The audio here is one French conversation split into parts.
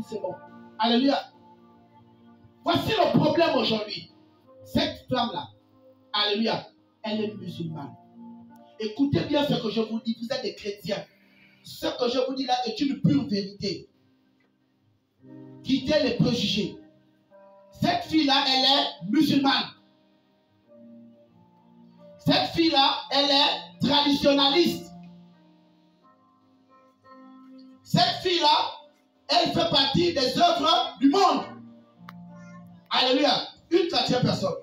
c'est bon. Alléluia. Voici le problème aujourd'hui. Cette femme-là, alléluia, elle est musulmane. Écoutez bien ce que je vous dis, vous êtes des chrétiens. Ce que je vous dis là est une pure vérité. Quittez les préjugés. Cette fille-là, elle est musulmane. Cette fille-là, elle est traditionnaliste. Cette fille-là, elle fait partie des œuvres du monde. Alléluia. Une quatrième personne.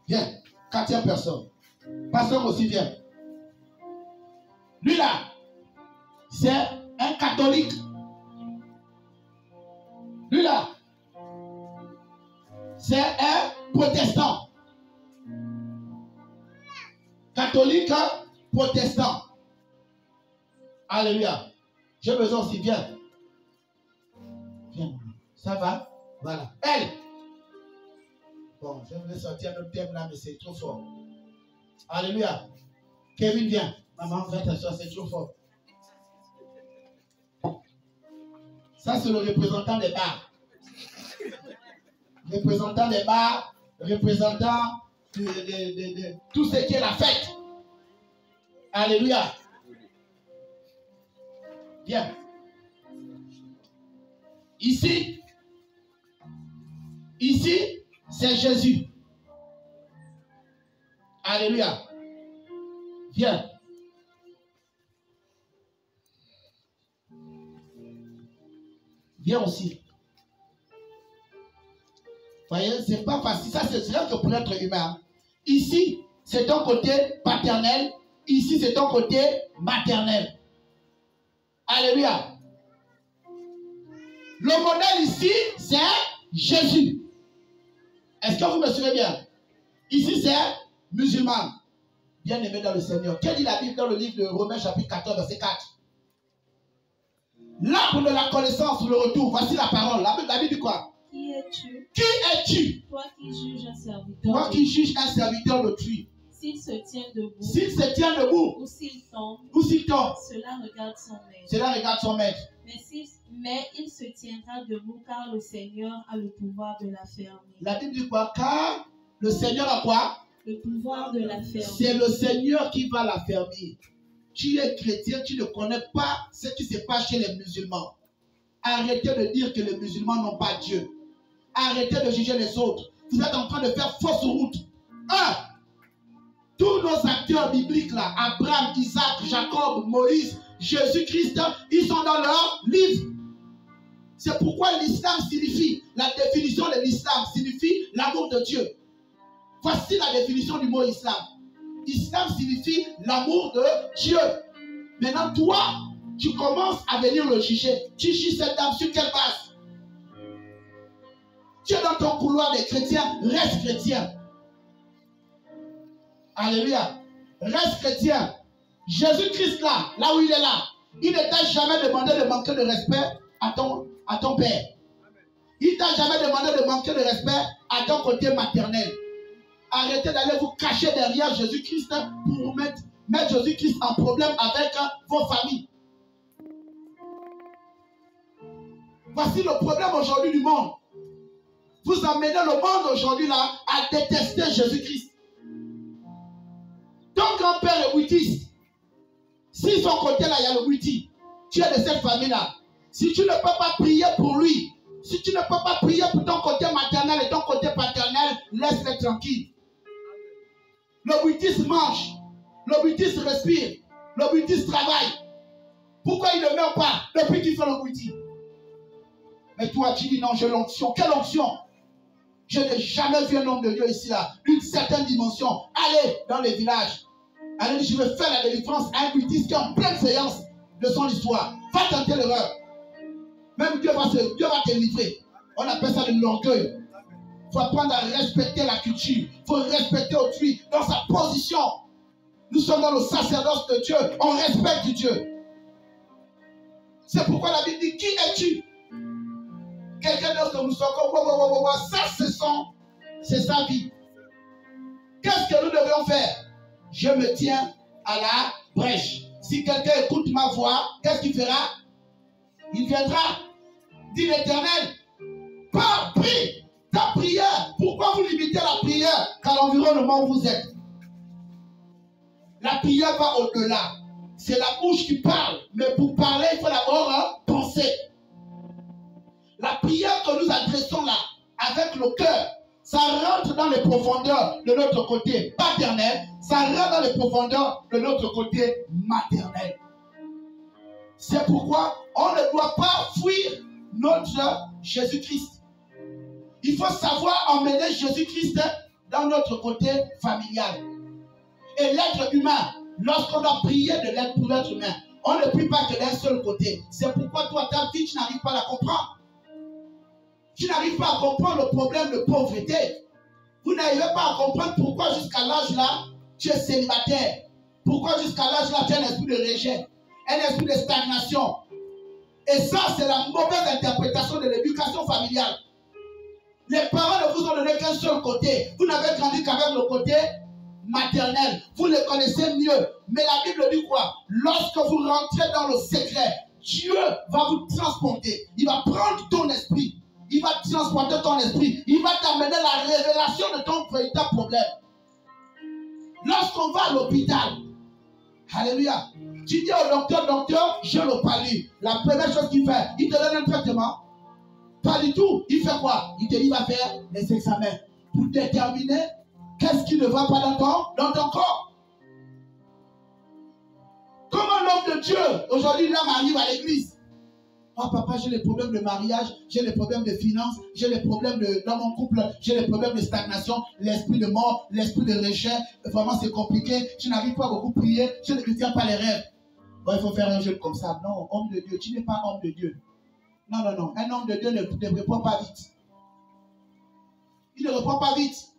Viens, quatrième personne. Pasteur aussi vient. Lui là, c'est un catholique. Lui là, c'est un protestant. Catholique, protestant. Alléluia. J'ai besoin aussi, viens. Viens. Ça va? Voilà. Elle. Bon, je vais sortir notre thème là, mais c'est trop fort. Alléluia. Kevin, viens. Maman, fais attention, c'est trop fort. Ça, c'est le représentant des bars. Représentant des bars, représentant de tout ce qui est la fête. Alléluia. Viens. Ici, c'est Jésus. Alléluia. Viens. Viens aussi. Voyez, c'est pas facile. Ça, c'est rien que pour être humain. Ici, c'est ton côté paternel. Ici, c'est ton côté maternel. Alléluia. Le modèle ici, c'est Jésus. Est-ce que vous me suivez bien? Ici, c'est musulman. Bien-aimé dans le Seigneur. Que dit la Bible dans le livre de Romains chapitre 14, verset 4? L'arbre de la connaissance, le retour. Voici la parole. La Bible dit quoi? Qui es-tu? Qui es-tu? Toi qui juges un serviteur. Toi qui juges un serviteur d'autrui. S'il se tient debout. S'il se tient debout. Ou s'il tombe. Ou s'il tombe. Cela regarde son maître. Cela regarde son maître. Mais il se tiendra debout car le Seigneur a le pouvoir de la fermer. La Bible dit quoi? Car le Seigneur a quoi? Le pouvoir de la fermer. C'est le Seigneur qui va la fermer. Tu es chrétien, tu ne connais pas ce qui se passe chez les musulmans. Arrêtez de dire que les musulmans n'ont pas Dieu. Arrêtez de juger les autres. Vous êtes en train de faire fausse route. Tous nos acteurs bibliques là, Abraham, Isaac, Jacob, Moïse, Jésus-Christ, ils sont dans leur livre. C'est pourquoi l'islam signifie, la définition de l'islam signifie l'amour de Dieu. Voici la définition du mot islam. Islam signifie l'amour de Dieu. Maintenant, toi, tu commences à venir le juger. Tu juges cette dame sur quelle base? Tu es dans ton couloir des chrétiens, reste chrétien. Alléluia. Reste chrétien. Jésus-Christ là où il est là, il ne t'a jamais demandé de manquer de respect à ton père. Il ne t'a jamais demandé de manquer de respect à ton côté maternel. Arrêtez d'aller vous cacher derrière Jésus-Christ pour mettre Jésus-Christ en problème avec vos familles. Voici le problème aujourd'hui du monde. Vous amenez le monde aujourd'hui là à détester Jésus-Christ. Ton grand-père est bouddhiste. Si son côté là, il y a le bouddhiste, tu es de cette famille-là. Si tu ne peux pas prier pour lui, si tu ne peux pas prier pour ton côté maternel et ton côté paternel, laisse-les tranquille. Le bouddhiste mange, le bouddhiste respire, le bouddhiste travaille. Pourquoi il ne meurt pas depuis qu'il fait le bouddhiste? Mais toi, tu dis non, j'ai l'onction. Quelle onction? Je n'ai jamais vu un homme de Dieu ici, là, d'une certaine dimension. Allez dans les villages. Allez, je vais faire la délivrance à un bouddhiste qui est en pleine séance de son histoire. Va tenter l'erreur. Même Dieu va te livrer. On appelle ça de l'orgueil. Il faut apprendre à respecter la culture. Il faut respecter autrui dans sa position. Nous sommes dans le sacerdoce de Dieu. On respecte Dieu. C'est pourquoi la Bible dit, qui es-tu? Quelqu'un d'autre que nous sommes comme ça, c'est sa vie. Qu'est-ce que nous devons faire? Je me tiens à la brèche. Si quelqu'un écoute ma voix, qu'est-ce qu'il fera? il viendra. Dit l'Éternel, pas prie ta prière. Pourquoi vous limitez la prière qu'à l'environnement où vous êtes? La prière va au-delà. C'est la bouche qui parle. Mais pour parler, il faut d'abord penser. La prière que nous adressons là, avec le cœur, ça rentre dans les profondeurs de notre côté paternel. Ça rentre dans les profondeurs de notre côté maternel. C'est pourquoi on ne doit pas fuir notre Jésus-Christ. Il faut savoir emmener Jésus-Christ dans notre côté familial. Et l'être humain, lorsqu'on doit prier de l'aide pour l'être humain, on ne prie pas que d'un seul côté. C'est pourquoi toi, ta vie, tu n'arrives pas à la comprendre. Tu n'arrives pas à comprendre le problème de pauvreté. Vous n'arrivez pas à comprendre pourquoi jusqu'à l'âge là, tu es célibataire. Pourquoi jusqu'à l'âge là, tu as un esprit de rejet, un esprit de stagnation. Et ça, c'est la mauvaise interprétation de l'éducation familiale. Les parents ne vous ont donné qu'un seul côté. Vous n'avez grandi qu'avec le côté maternel. Vous le connaissez mieux. Mais la Bible dit quoi? Lorsque vous rentrez dans le secret, Dieu va vous transporter. Il va prendre ton esprit. Il va transporter ton esprit. Il va t'amener la révélation de ton véritable problème. Lorsqu'on va à l'hôpital, alléluia, tu dis au docteur, docteur, j'ai le palu. La première chose qu'il fait, il te donne un traitement. Pas du tout. Il fait quoi? Il te dit, il va faire les examens pour déterminer qu'est-ce qui ne va pas dans ton corps. Comme un homme de Dieu, aujourd'hui, l'homme arrive à l'église. Oh papa, j'ai les problèmes de mariage, j'ai les problèmes de finances, j'ai les problèmes dans mon couple, j'ai les problèmes de stagnation, l'esprit de mort, l'esprit de rejet. Vraiment, c'est compliqué. Je n'arrive pas à beaucoup prier, je ne tiens pas les rêves. Bon, il faut faire un jeûne comme ça. Non, homme de Dieu, tu n'es pas homme de Dieu. Non, non, non. Un homme de Dieu ne répond pas vite. Il ne répond pas vite.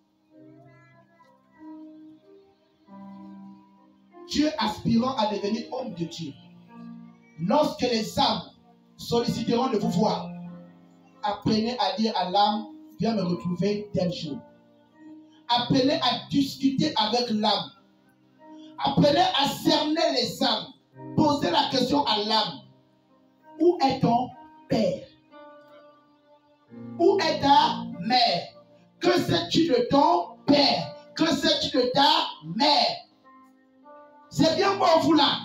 Dieu aspirant à devenir homme de Dieu. Lorsque les âmes solliciteront de vous voir, apprenez à dire à l'âme, viens me retrouver tel jour. Apprenez à discuter avec l'âme. Apprenez à cerner les âmes. Posez la question à l'âme. Où est ton père? Où est ta mère? Que sais-tu de ton père? Que sais-tu de ta mère? C'est bien beau vous là.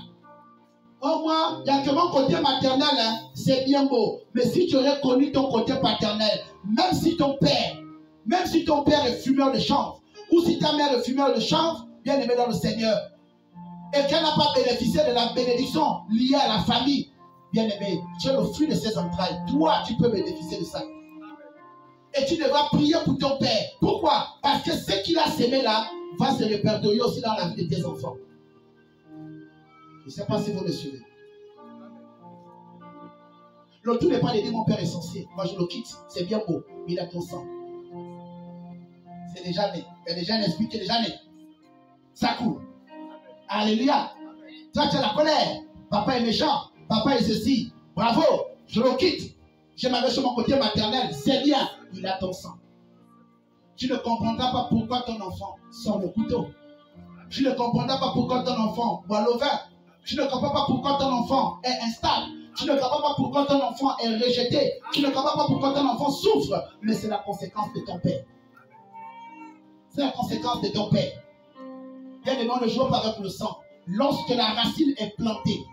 Oh, moi, il n'y a que mon côté maternel, hein, c'est bien beau. Mais si tu aurais connu ton côté paternel, même si ton père est fumeur de chanvre, ou si ta mère est fumeur de chanvre, bien aimé dans le Seigneur, et qu'elle n'a pas bénéficié de la bénédiction liée à la famille, bien aimé, tu es le fruit de ses entrailles. Toi, tu peux bénéficier de ça. Et tu devras prier pour ton père. Pourquoi? Parce que ce qu'il a sémé là va se répertorier aussi dans la vie de tes enfants. Je ne sais pas si vous me suivez. Le tout n'est pas de dire mon père est censé. Moi je le quitte. C'est bien beau. Mais il a ton sang. C'est déjà né. Il y a déjà un esprit qui est déjà né. Ça coule. Alléluia. Toi tu as la colère. Papa est méchant. Papa est ceci. Bravo. Je le quitte. Je m'avais sur mon côté maternel. C'est bien. Il a ton sang. Tu ne comprendras pas pourquoi ton enfant sort le couteau. Tu ne comprendras pas pourquoi ton enfant boit le vin. Tu ne comprends pas pourquoi ton enfant est instable. Tu ne comprends pas pourquoi ton enfant est rejeté. Tu ne comprends pas pourquoi ton enfant souffre. Mais c'est la conséquence de ton père. C'est la conséquence de ton père. Bien aimé, on ne joue pas avec le sang. Lorsque la racine est plantée,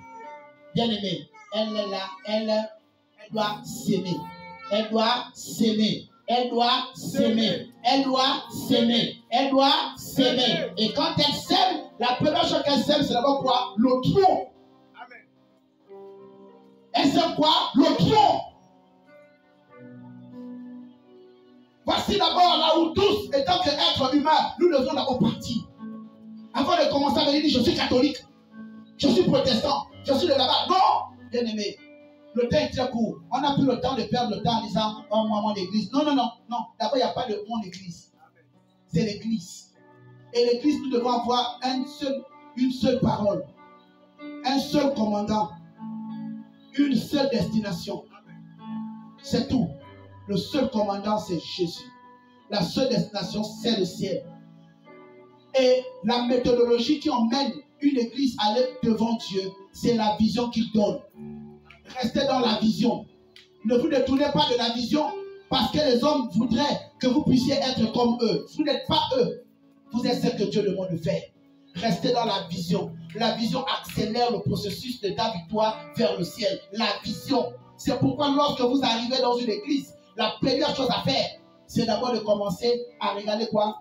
bien aimé, elle est là, elle doit s'aimer. Elle doit s'aimer. Elle doit s'aimer. Elle doit s'aimer. Elle doit s'aimer. Et quand elle s'aime, la première chose qu'elle s'aime, c'est d'abord quoi? Le tronc. Amen. Elle s'aime quoi? Le tronc. Voici d'abord là où tous, étant qu'être humain, nous devons d'abord partir. Avant de commencer à venir dire, je suis catholique, je suis protestant, je suis de là-bas. Non, bien aimé. Le temps est très court. On n'a plus le temps de perdre le temps en disant, oh, moi, mon église. Non, non, non, non. D'abord, il n'y a pas de mon église. C'est l'église. Et l'église, nous devons avoir une seule parole. Un seul commandant. Une seule destination. C'est tout. Le seul commandant, c'est Jésus. La seule destination, c'est le ciel. Et la méthodologie qui emmène une église à aller devant Dieu, c'est la vision qu'il donne. Restez dans la vision. Ne vous détournez pas de la vision parce que les hommes voudraient que vous puissiez être comme eux. Vous n'êtes pas eux. Vous êtes ce que Dieu demande de faire. Restez dans la vision. La vision accélère le processus de ta victoire vers le ciel. La vision. C'est pourquoi lorsque vous arrivez dans une église, la première chose à faire, c'est d'abord de commencer à regarder quoi?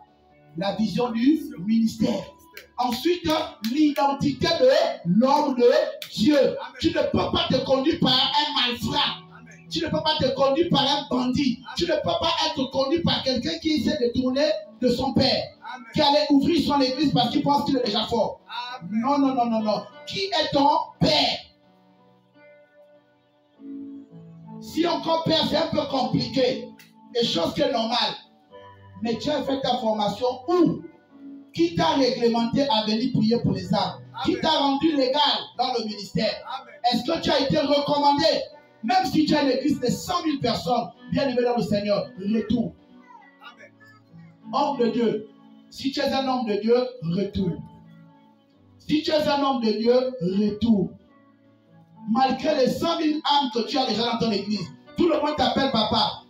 La vision du ministère. Ensuite, l'identité de l'homme de Dieu. Amen. Tu ne peux pas te conduire par un malfrat. Amen. Tu ne peux pas te conduire par un bandit. Amen. Tu ne peux pas être conduit par quelqu'un qui essaie de tourner de son père. Amen. Qui allait ouvrir son église parce qu'il pense qu'il est déjà fort. Amen. Non, non, non, non, non. Qui est ton père? Si encore père, c'est un peu compliqué. Et chose qui est normale. Mais tu as fait ta formation où? Qui t'a réglementé à venir prier pour les âmes? Qui t'a rendu légal dans le ministère? Est-ce que tu as été recommandé? Même si tu as une église de 100 000 personnes, bien aimé dans le Seigneur, retourne. Homme de Dieu, si tu es un homme de Dieu, retourne. Si tu es un homme de Dieu, retourne. Malgré les 100 000 âmes que tu as déjà dans ton église, tout le monde t'appelle papa.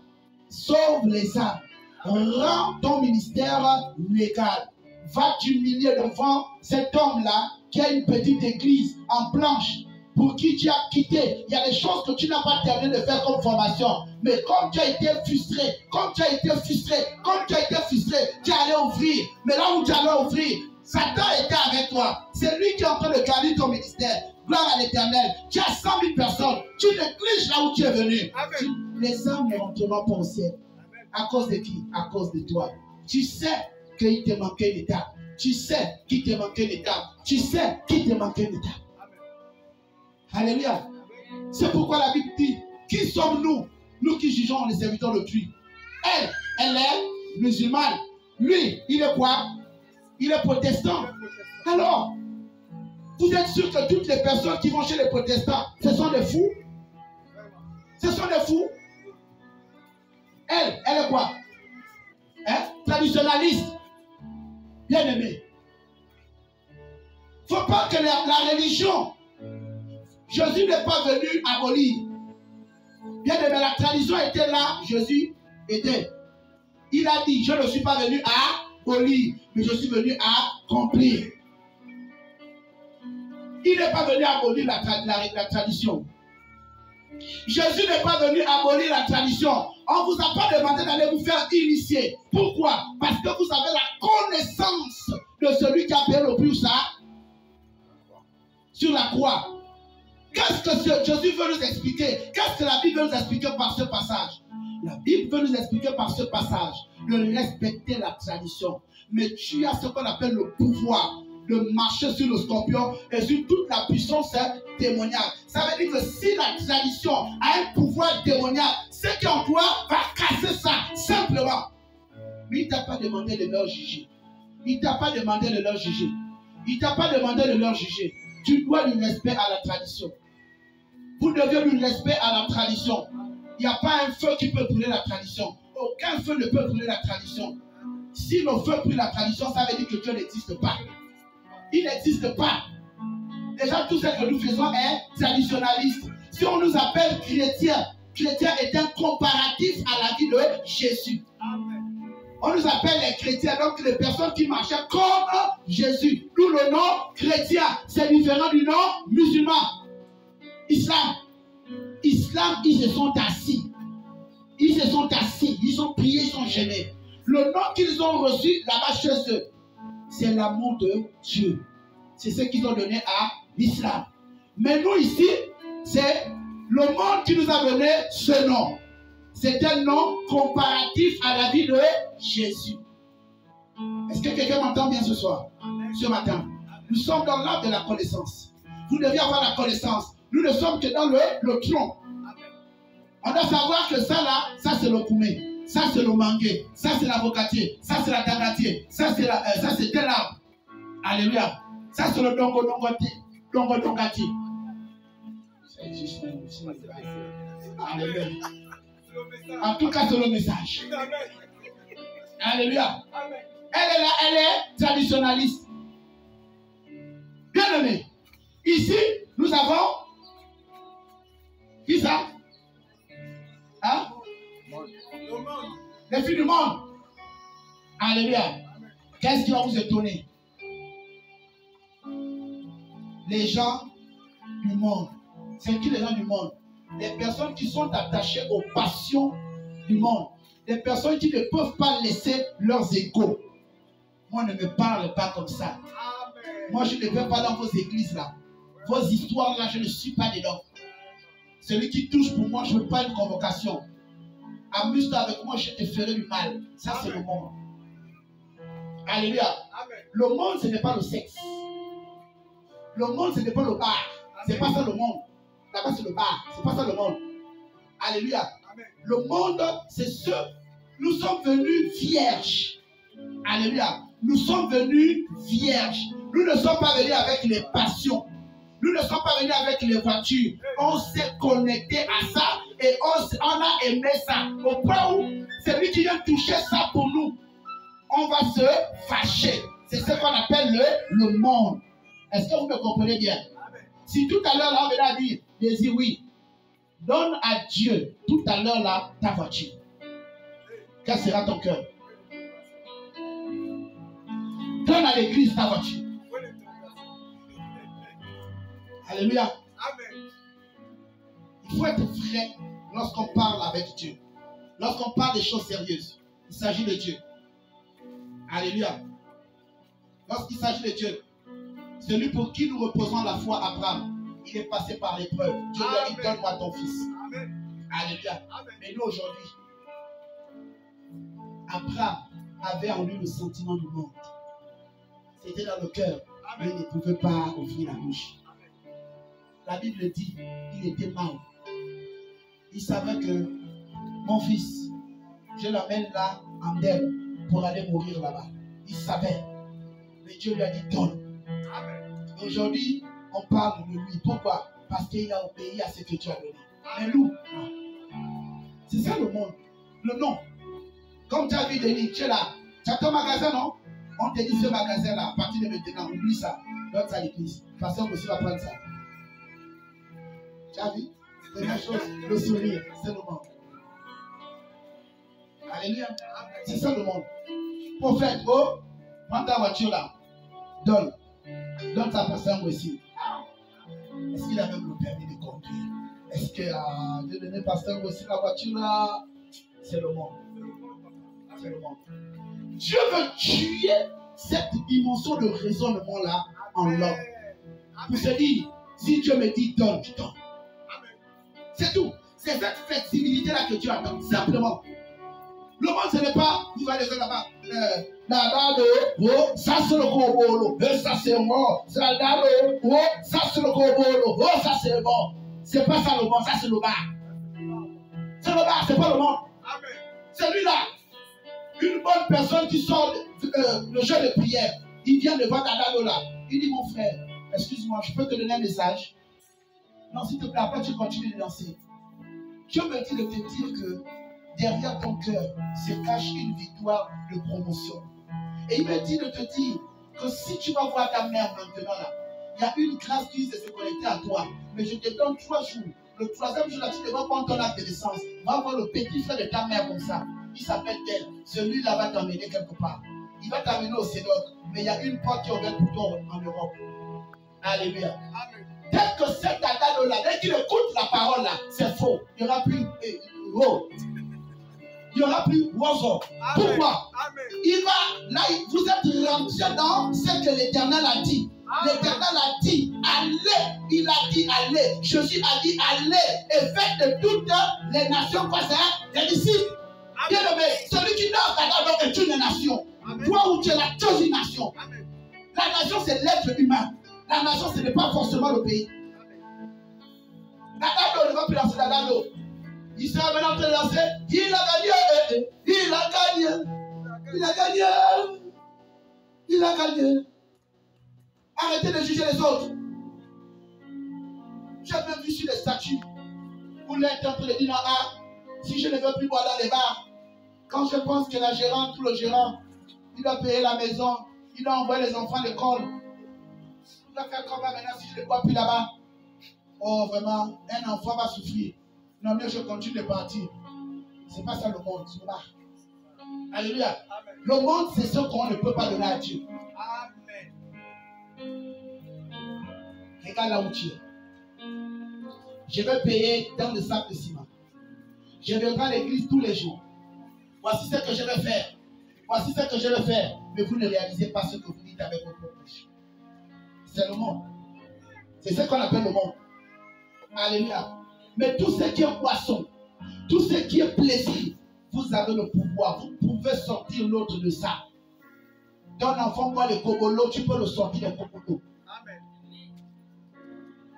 Sauve les âmes. Rends ton ministère légal. Va t'humilier devant cet homme-là qui a une petite église en planche pour qui tu as quitté. Il y a des choses que tu n'as pas terminé de faire comme formation. Mais comme tu as été frustré, tu es allé ouvrir. Mais là où tu allais ouvrir, Satan était avec toi. C'est lui qui est en train de garder ton ministère. Gloire à l'Éternel. Tu as 100 000 personnes. Tu négliges là où tu es venu. Les âmes ne rentreront pas au ciel. À cause de qui? À cause de toi. Tu sais qu'il te manquait une étape. Tu sais qu'il te manquait une étape. Tu sais qu'il te manquait une étape. Alléluia. C'est pourquoi la Bible dit, qui sommes-nous? Nous qui jugeons les serviteurs d'autrui. Elle est musulmane. Lui, il est quoi? Il est protestant. Alors, vous êtes sûr que toutes les personnes qui vont chez les protestants, ce sont des fous? Ce sont des fous? Elle est quoi? Traditionnaliste. Bien aimé. Il ne faut pas que la religion, Jésus n'est pas venu abolir. Bien aimé, la tradition était là, Jésus était. Il a dit, je ne suis pas venu à abolir, mais je suis venu à accomplir. Il n'est pas venu abolir la tradition. Jésus n'est pas venu abolir la tradition. On ne vous a pas demandé d'aller vous faire initier. Pourquoi? Parce que vous avez la connaissance de celui qui a payé le prix sur la croix. Qu'est-ce que Jésus veut nous expliquer? Qu'est-ce que la Bible veut nous expliquer par ce passage? La Bible veut nous expliquer par ce passage de respecter la tradition. Mais tu as ce qu'on appelle le pouvoir de marcher sur le scorpion et sur toute la puissance démoniaque. Ça veut dire que si la tradition a un pouvoir démoniaque, ce qui en toi va casser ça, simplement. Mais il ne t'a pas demandé de leur juger. Il ne t'a pas demandé de leur juger. Il ne t'a pas demandé de leur juger. Tu dois du respect à la tradition. Vous devez du respect à la tradition. Il n'y a pas un feu qui peut brûler la tradition. Aucun feu ne peut brûler la tradition. Si le feu brûle la tradition, ça veut dire que Dieu n'existe pas. Il n'existe pas. Déjà, tout ce que nous faisons est traditionnaliste. Si on nous appelle chrétien, chrétien est un comparatif à la vie de Jésus. On nous appelle les chrétiens, donc les personnes qui marchaient comme Jésus. D'où le nom chrétien. C'est différent du nom musulman. Islam, ils se sont assis. Ils se sont assis, ils ont prié, ils sont gênés. Le nom qu'ils ont reçu là-bas chez eux, c'est l'amour de Dieu. C'est ce qu'ils ont donné à l'islam. Mais nous ici, c'est le monde qui nous a donné ce nom. C'est un nom comparatif à la vie de Jésus. Est-ce que quelqu'un m'entend bien ce soir? Ce matin. Nous sommes dans l'art de la connaissance. Vous devez avoir la connaissance. Nous ne sommes que dans le tronc. On doit savoir que ça là, ça c'est le koumé. Ça c'est le mangué. Ça c'est l'avocatier. Ça c'est la dagatier. Ça c'est tel arbre. Alléluia. Ça c'est le dongo-dongati. Alléluia. En tout cas, c'est le message. Alléluia. Elle est là, elle est traditionnaliste. Bien aimé. Ici, nous avons Qui ça? Hein? Les filles du monde. Alléluia. Qu'est-ce qui va vous étonner? Les gens du monde. C'est qui les gens du monde? Les personnes qui sont attachées aux passions du monde. Les personnes qui ne peuvent pas laisser leurs égos. Moi, ne me parle pas comme ça. Moi, je ne vais pas dans vos églises là. Vos histoires là, je ne suis pas dedans. Celui qui touche pour moi, je ne veux pas une convocation. Amuse-toi avec moi, je te ferai du mal. Ça, c'est le monde. Alléluia. Amen. Le monde, ce n'est pas le sexe. Le monde, ce n'est pas le bar. Ce n'est pas ça le monde. Là-bas, c'est le bar. Ce n'est pas ça le monde. Alléluia. Amen. Le monde, c'est ce. Nous sommes venus vierges. Alléluia. Nous sommes venus vierges. Nous ne sommes pas venus avec les passions. Nous ne sommes pas venus avec les voitures. On s'est connecté à ça et on a aimé ça. Au point où celui qui vient toucher ça pour nous, on va se fâcher. C'est ce qu'on appelle le monde. Est-ce que vous me comprenez bien? Si tout à l'heure, là, on va dire, désir, oui, donne à Dieu tout à l'heure, là, ta voiture. Quel sera ton cœur? Donne à l'église ta voiture. Alléluia. Amen. Il faut être vrai lorsqu'on parle avec Dieu. Lorsqu'on parle des choses sérieuses. Il s'agit de Dieu. Alléluia. Lorsqu'il s'agit de Dieu, celui pour qui nous reposons la foi, Abraham, il est passé par l'épreuve. Dieu lui a dit, donne-moi ton fils. Amen. Alléluia. Amen. Mais nous aujourd'hui, Abraham avait en lui le sentiment du monde. C'était dans le cœur, mais il ne pouvait pas ouvrir la bouche. La Bible dit, il était mal. Il savait que mon fils, je l'amène là en Delle pour aller mourir là-bas. Il savait. Mais Dieu lui a dit, donne. Aujourd'hui, on parle de lui. Pourquoi? Parce qu'il a obéi à ce que Dieu a donné. Mais nous, non. C'est ça le monde. Le nom. Comme tu as vu Denis, tu es là. Tu as ton magasin, non? On te dit ce magasin-là, à partir de maintenant, oublie ça. Donne ça à l'église. Parce qu'on aussi va prendre ça. Tu as vu? Première chose, le sourire, c'est le monde. Alléluia. C'est ça le monde. Prophète, oh, prends ta voiture là. Donne. Donne ta personne aussi. Est-ce qu'il a même le permis de conduire? Est-ce que Dieu donné pasteur aussi la voiture là? C'est le monde. C'est le monde. Dieu veut tuer cette dimension de raisonnement là en l'homme. Pour se dire, si Dieu me dit donne, je donne. C'est tout. C'est cette flexibilité-là que Dieu attend. Simplement. Le monde, ce n'est pas, vous allez là-bas. Ça c'est le cobolo. Ça c'est bon. Ça c'est le cobolo. Ça c'est bon. C'est pas ça le monde, ça c'est le bar. C'est le bar, c'est pas le monde. Celui-là, une bonne personne qui sort le jeu de prière, il vient devant Dadalo là. Il dit, mon frère, excuse-moi, je peux te donner un message? Non, s'il te plaît, après tu continues de danser. Dieu me dit de te dire que derrière ton cœur se cache une victoire de promotion. Et il me dit de te dire que si tu vas voir ta mère maintenant là, il y a une grâce qui risque de se connecter à toi. Mais je te donne 3 jours. Le 3e jour là, tu devras prendre ton acte de naissance. Va voir le petit frère de ta mère comme ça. Il s'appelle tel. Celui-là va t'emmener quelque part. Il va t'amener au Sédoc. Mais il y a une porte qui est ouverte pour toi en Europe. Alléluia. Amen. Tel que cet Adano-là, dès qu'il écoute la parole là, c'est faux. Il n'y aura plus il n'y aura plus Wozo. Pourquoi? Amen. Il va, là, vous êtes rentré dans ce que l'Éternel a dit. L'Éternel a dit, allez. Il a dit, allez. Jésus a dit, allez. Et faites de toutes les nations, quoi ça? Les disciples. Bien aimé, celui qui n'a pas est une nation. Amen. Toi où tu es la chose une nation. Amen. La nation, c'est l'être humain. La nation, ce n'est pas forcément le pays. Dadalo ne va plus lancer Dadalo. Il sera maintenant en train de lancer. Il a gagné. Il a gagné. Il a gagné. Il a gagné. Arrêtez de juger les autres. J'ai même vu sur les statues où l'être en train de dire, ah, si je ne veux plus boire dans les bars, quand je pense que la gérante ou le gérant, il doit payer la maison, il doit envoyer les enfants à l'école. Il va faire comment maintenant si je ne bois plus là-bas? oh vraiment, un enfant va souffrir. Non, mais je continue de partir. C'est pas ça le monde. C'est pas. Alléluia. Amen. Le monde, c'est ce qu'on ne peut pas donner à Dieu. Amen. Regarde là où tu es. Je vais payer dans le sac de ciment. Je viendrai à l'église tous les jours. Voici ce que je vais faire. Voici ce que je vais faire. Mais vous ne réalisez pas ce que vous dites avec votre bouche. C'est le monde. C'est ce qu'on appelle le monde. Alléluia. Mais tout ce qui est poisson, tout ce qui est plaisir, vous avez le pouvoir. Vous pouvez sortir l'autre de ça. Ton enfant boit le kobolo, tu peux le sortir du kobolo. Amen.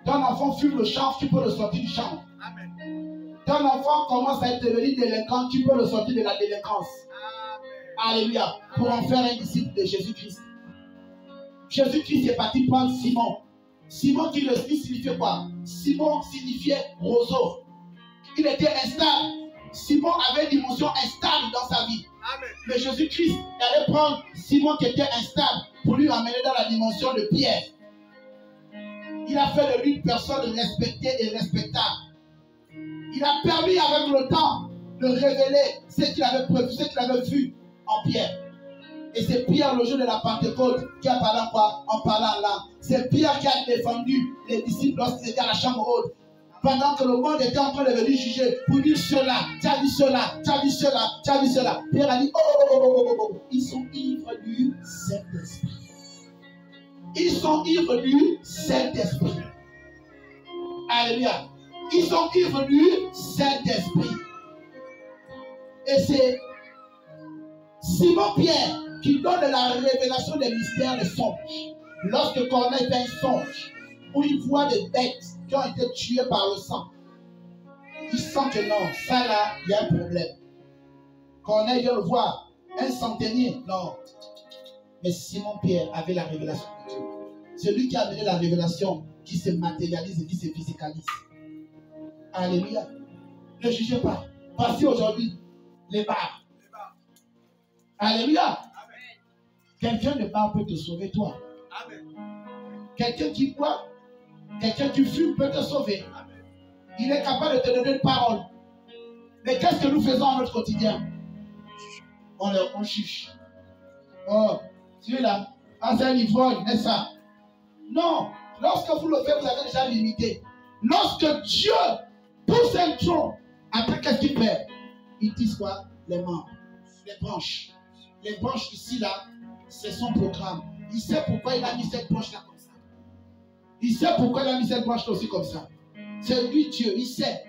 Ton enfant fume le chanvre, tu peux le sortir du chanvre. Amen. Ton enfant commence à devenir délinquant, tu peux le sortir de la délinquance. Amen. Alléluia. Pour en faire un disciple de Jésus-Christ. Jésus-Christ est parti prendre Simon. Simon qui signifiait quoi? Simon signifiait roseau. Il était instable. Simon avait une émotion instable dans sa vie. Amen. Mais Jésus-Christ allait prendre Simon qui était instable pour lui amener dans la dimension de Pierre. Il a fait de lui une personne respectée et respectable. Il a permis avec le temps de révéler ce qu'il avait prévu, ce qu'il avait vu en Pierre. Et c'est Pierre, le jour de la Pentecôte, qui a parlé quoi? En parlant là. C'est Pierre qui a défendu les disciples lorsqu'ils étaient à la chambre haute. Pendant que le monde était en train de venir juger pour dire cela, tu as vu cela, tu as vu cela, tu as vu cela. Pierre a dit, oh, ils sont ivres du Saint-Esprit. Ils sont ivres du Saint-Esprit. Alléluia. Ils sont ivres du Saint-Esprit. Et c'est Simon-Pierre qui donne la révélation des mystères des songes. Lorsque Corneille fait un songe où il voit des bêtes qui ont été tuées par le sang, il sent que non, ça là, il y a un problème. Corneille vient le voir, un centenier, non. Mais Simon-Pierre avait la révélation de Dieu. C'est lui qui a donné la révélation qui se matérialise et qui se physicalise. Alléluia. Ne jugez pas. Passez aujourd'hui les bars. Alléluia. Quelqu'un de bar peut te sauver, toi. Quelqu'un qui boit, quelqu'un qui fume peut te sauver. Il est capable de te donner une parole. Mais qu'est-ce que nous faisons dans notre quotidien? On chuche. Oh, celui-là, c'est un ivrogne, n'est-ce pas? Non. Lorsque vous le faites, vous avez déjà limité. Lorsque Dieu pousse un tronc, après qu'est-ce qu'il fait? Il tisse quoi? Les membres, les branches. Les branches ici, là, c'est son programme. Il sait pourquoi il a mis cette branche-là comme ça. Il sait pourquoi il a mis cette branche-là aussi comme ça. C'est lui Dieu, il sait.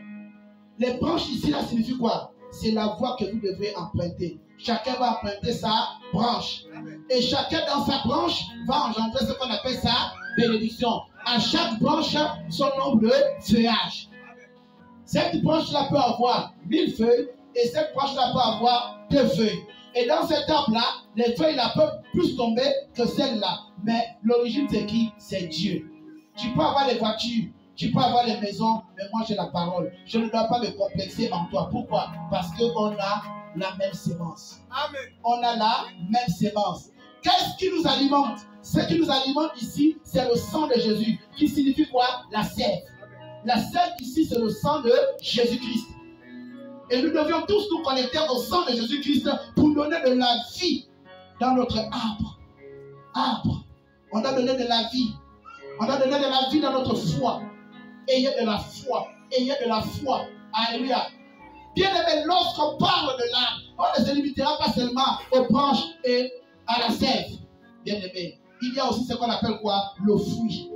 Les branches ici, là, signifie quoi? C'est la voie que vous devrez emprunter. Chacun va emprunter sa branche. Et chacun dans sa branche va engendrer ce qu'on appelle sa bénédiction. À chaque branche, son nombre de feuillages. Cette branche-là peut avoir 1000 feuilles et cette branche-là peut avoir 2 feuilles. Et dans cet arbre-là, les feuilles là peuvent plus tomber que celles-là. Mais l'origine, c'est qui? C'est Dieu. Tu peux avoir les voitures, tu peux avoir les maisons, mais moi j'ai la parole. Je ne dois pas me complexer en toi. Pourquoi? Parce qu'on a la même sémence. Amen. On a la même sémence. Qu'est-ce qui nous alimente? Ce qui nous alimente ici, c'est le sang de Jésus. Qui signifie quoi? La sève. La sève ici, c'est le sang de Jésus-Christ. Et nous devions tous nous connecter au sang de Jésus-Christ pour donner de la vie dans notre arbre. Arbre. On a donné de la vie. On a donné de la vie dans notre foi. Ayez de la foi. Ayez de la foi. Alléluia. Bien aimé, lorsqu'on parle de l'âme, on ne se limitera pas seulement aux branches et à la sève. Bien aimé. Il y a aussi ce qu'on appelle quoi? Le fruit.